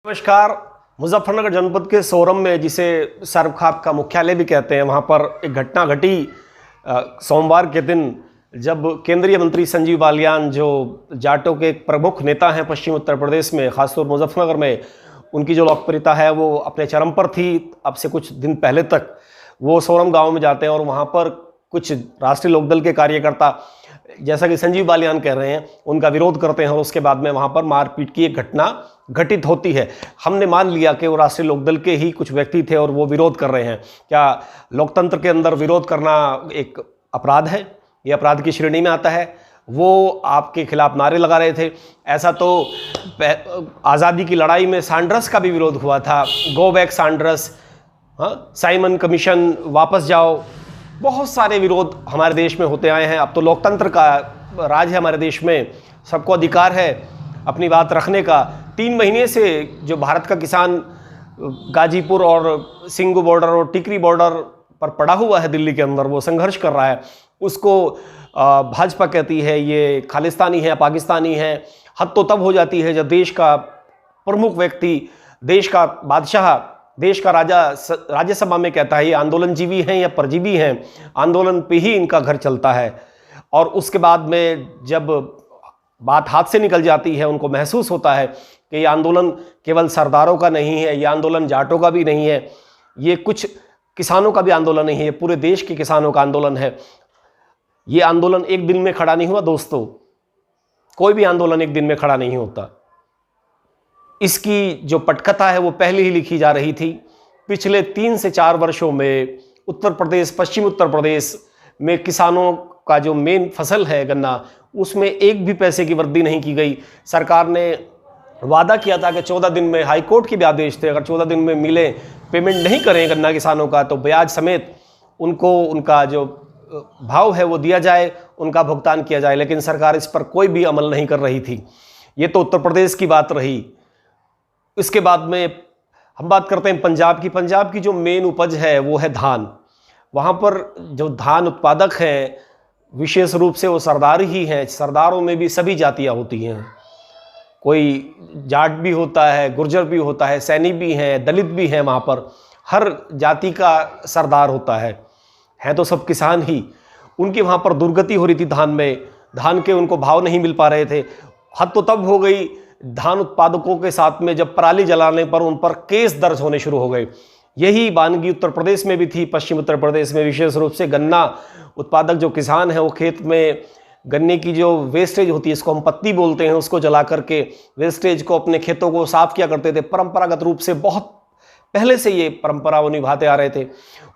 नमस्कार। मुजफ्फरनगर जनपद के सोरम में, जिसे सर्वखाप का मुख्यालय भी कहते हैं, वहाँ पर एक घटना घटी सोमवार के दिन, जब केंद्रीय मंत्री संजीव बालियान, जो जाटों के एक प्रमुख नेता हैं पश्चिम उत्तर प्रदेश में, खासतौर मुजफ्फरनगर में, उनकी जो लोकप्रियता है वो अपने चरम पर थी। अब से कुछ दिन पहले तक वो सोरम गांव में जाते हैं और वहाँ पर कुछ राष्ट्रीय लोकदल के कार्यकर्ता, जैसा कि संजीव बालियान कह रहे हैं, उनका विरोध करते हैं और उसके बाद में वहाँ पर मारपीट की एक घटना घटित होती है। हमने मान लिया कि वो राष्ट्रीय लोकदल के ही कुछ व्यक्ति थे और वो विरोध कर रहे हैं। क्या लोकतंत्र के अंदर विरोध करना एक अपराध है? ये अपराध की श्रेणी में आता है? वो आपके खिलाफ नारे लगा रहे थे। ऐसा तो आज़ादी की लड़ाई में सांड्रस का भी विरोध हुआ था, गो बैक सांड्रस, साइमन कमीशन, वापस जाओ। बहुत सारे विरोध हमारे देश में होते आए हैं। अब तो लोकतंत्र का राज है हमारे देश में, सबको अधिकार है अपनी बात रखने का। 3 महीने से जो भारत का किसान गाजीपुर और सिंगू बॉर्डर और टिकरी बॉर्डर पर पड़ा हुआ है दिल्ली के अंदर, वो संघर्ष कर रहा है, उसको भाजपा कहती है ये खालिस्तानी है, पाकिस्तानी है। हद तो तब हो जाती है जब देश का प्रमुख व्यक्ति, देश का बादशाह, देश का राजा राज्यसभा में कहता है ये आंदोलनजीवी हैं या परजीवी हैं, आंदोलन पे ही इनका घर चलता है। और उसके बाद में जब बात हाथ से निकल जाती है, उनको महसूस होता है कि ये आंदोलन केवल सरदारों का नहीं है, ये आंदोलन जाटों का भी नहीं है, ये कुछ किसानों का भी आंदोलन नहीं है, पूरे देश के किसानों का आंदोलन है। ये आंदोलन एक दिन में खड़ा नहीं हुआ दोस्तों, कोई भी आंदोलन एक दिन में खड़ा नहीं होता। इसकी जो पटकथा है वो पहले ही लिखी जा रही थी। पिछले 3 से 4 वर्षों में उत्तर प्रदेश, पश्चिम उत्तर प्रदेश में किसानों का जो मेन फसल है गन्ना, उसमें एक भी पैसे की वृद्धि नहीं की गई। सरकार ने वादा किया था कि 14 दिन में, हाई कोर्ट के भी आदेश थे, अगर 14 दिन में मिले पेमेंट नहीं करें गन्ना किसानों का तो ब्याज समेत उनको उनका जो भाव है वो दिया जाए, उनका भुगतान किया जाए। लेकिन सरकार इस पर कोई भी अमल नहीं कर रही थी। ये तो उत्तर प्रदेश की बात रही। इसके बाद में हम बात करते हैं पंजाब की। पंजाब की जो मेन उपज है वो है धान। वहाँ पर जो धान उत्पादक हैं विशेष रूप से वो सरदार ही हैं। सरदारों में भी सभी जातियाँ होती हैं, कोई जाट भी होता है, गुर्जर भी होता है, सैनी भी हैं, दलित भी हैं। वहाँ पर हर जाति का सरदार होता है तो सब किसान ही। उनकी वहाँ पर दुर्गति हो रही थी धान में, धान के उनको भाव नहीं मिल पा रहे थे। हद तो तब हो गई धान उत्पादकों के साथ में जब पराली जलाने पर उन पर केस दर्ज होने शुरू हो गए। यही वानगी उत्तर प्रदेश में भी थी, पश्चिम उत्तर प्रदेश में विशेष रूप से। गन्ना उत्पादक जो किसान हैं वो खेत में गन्ने की जो वेस्टेज होती है, इसको हम पत्ती बोलते हैं, उसको जला करके वेस्टेज को अपने खेतों को साफ किया करते थे। परंपरागत रूप से बहुत पहले से ये परंपरा वो निभाते आ रहे थे।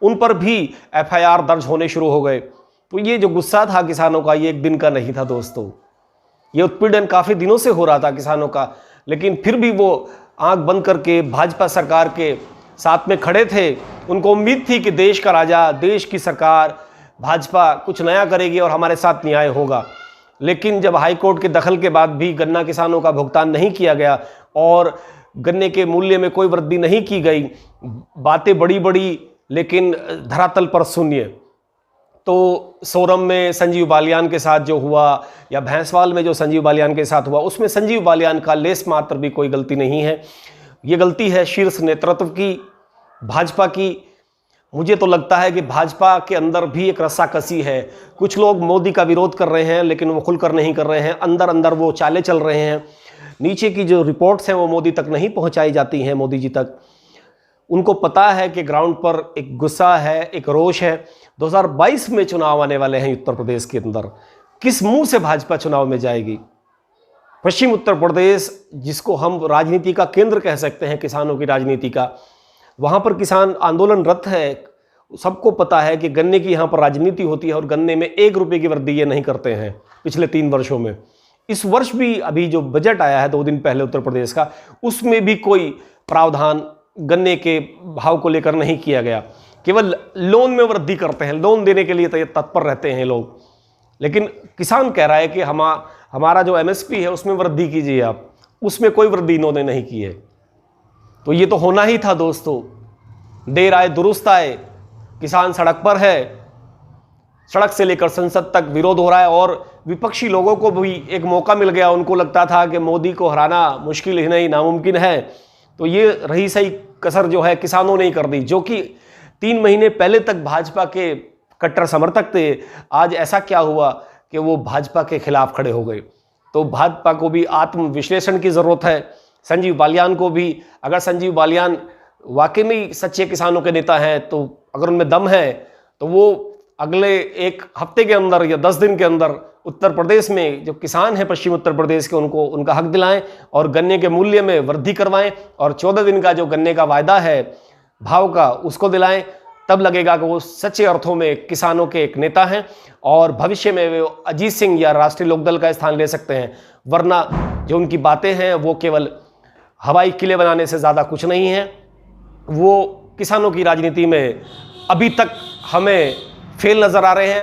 उन पर भी FIR दर्ज होने शुरू हो गए। तो ये जो गुस्सा था किसानों का, ये एक दिन का नहीं था दोस्तों। ये उत्पीड़न काफ़ी दिनों से हो रहा था किसानों का, लेकिन फिर भी वो आंख बंद करके भाजपा सरकार के साथ में खड़े थे। उनको उम्मीद थी कि देश का राजा, देश की सरकार, भाजपा कुछ नया करेगी और हमारे साथ न्याय होगा। लेकिन जब हाई कोर्ट के दखल के बाद भी गन्ना किसानों का भुगतान नहीं किया गया और गन्ने के मूल्य में कोई वृद्धि नहीं की गई, बातें बड़ी बड़ी लेकिन धरातल पर शून्य। तो सोरम में संजीव बालियान के साथ जो हुआ, या भैंसवाल में जो संजीव बालियान के साथ हुआ, उसमें संजीव बालियान का लेस मात्र भी कोई गलती नहीं है। ये गलती है शीर्ष नेतृत्व की, भाजपा की। मुझे तो लगता है कि भाजपा के अंदर भी एक रस्साकसी है। कुछ लोग मोदी का विरोध कर रहे हैं लेकिन वो खुलकर नहीं कर रहे हैं, अंदर अंदर वो चालें चल रहे हैं। नीचे की जो रिपोर्ट्स हैं वो मोदी तक नहीं पहुंचाई जाती हैं, मोदी जी तक। उनको पता है कि ग्राउंड पर एक गुस्सा है, एक रोष है। 2022 में चुनाव आने वाले हैं उत्तर प्रदेश के अंदर। किस मुंह से भाजपा चुनाव में जाएगी? पश्चिम उत्तर प्रदेश, जिसको हम राजनीति का केंद्र कह सकते हैं, किसानों की राजनीति का, वहाँ पर किसान आंदोलनरत है। सबको पता है कि गन्ने की यहाँ पर राजनीति होती है और गन्ने में 1 रुपये की वृद्धि ये नहीं करते हैं पिछले 3 वर्षों में। इस वर्ष भी अभी जो बजट आया है 2 दिन पहले उत्तर प्रदेश का, उसमें भी कोई प्रावधान गन्ने के भाव को लेकर नहीं किया गया। केवल लोन में वृद्धि करते हैं, लोन देने के लिए तत्पर रहते हैं लोग। लेकिन किसान कह रहा है कि हमारा जो MSP है उसमें वृद्धि कीजिए आप, उसमें कोई वृद्धि इन्होंने नहीं की है। तो ये तो होना ही था दोस्तों। देर आए दुरुस्त आए, किसान सड़क पर है, सड़क से लेकर संसद तक विरोध हो रहा है और विपक्षी लोगों को भी एक मौका मिल गया। उनको लगता था कि मोदी को हराना मुश्किल ही नहीं नामुमकिन है, तो ये रही सही कसर जो है किसानों ने ही कर दी, जो कि 3 महीने पहले तक भाजपा के कट्टर समर्थक थे। आज ऐसा क्या हुआ कि वो भाजपा के खिलाफ खड़े हो गए। तो भाजपा को भी आत्मविश्लेषण की ज़रूरत है। संजीव बालियान को भी, अगर संजीव बालियान वाकई में सच्चे किसानों के नेता हैं, तो अगर उनमें दम है तो वो अगले 1 हफ्ते के अंदर या 10 दिन के अंदर उत्तर प्रदेश में जो किसान हैं पश्चिम उत्तर प्रदेश के, उनको उनका हक दिलाएं और गन्ने के मूल्य में वृद्धि करवाएं और 14 दिन का जो गन्ने का वायदा है भाव का उसको दिलाएं। तब लगेगा कि वो सच्चे अर्थों में किसानों के एक नेता हैं और भविष्य में वे अजीत सिंह या राष्ट्रीय लोकदल का स्थान ले सकते हैं। वरना जो उनकी बातें हैं वो केवल हवाई किले बनाने से ज़्यादा कुछ नहीं है। वो किसानों की राजनीति में अभी तक हमें फेल नज़र आ रहे हैं।